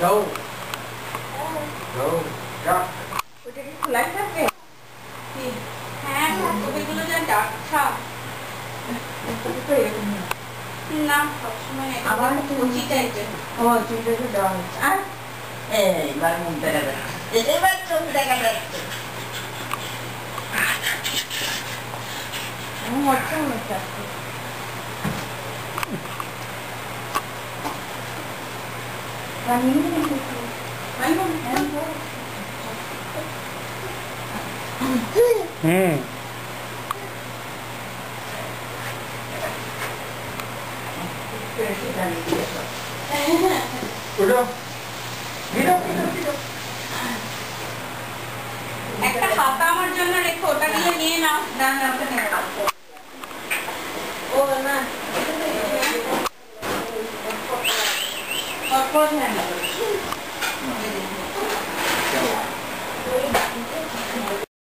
đâu đâu đó ওটা কি খোলাই থাকে কি হ্যাঁ ওইগুলো যা ডাকছা তো এরকম না সবসময় আবার কুচি টাইপের ও চুলটাকে দেওয়া হচ্ছে আর এইবার মুখ দেখা যাচ্ছে এবার চোখ দেখা যাচ্ছে মরছে মনে হচ্ছে আজকে udah একটা খাতা আমার জন্য রেখো ওটা নিয়ে নিয়ে নাও না না ওটা নিয়ে নাও ও না অল্প ধ্যান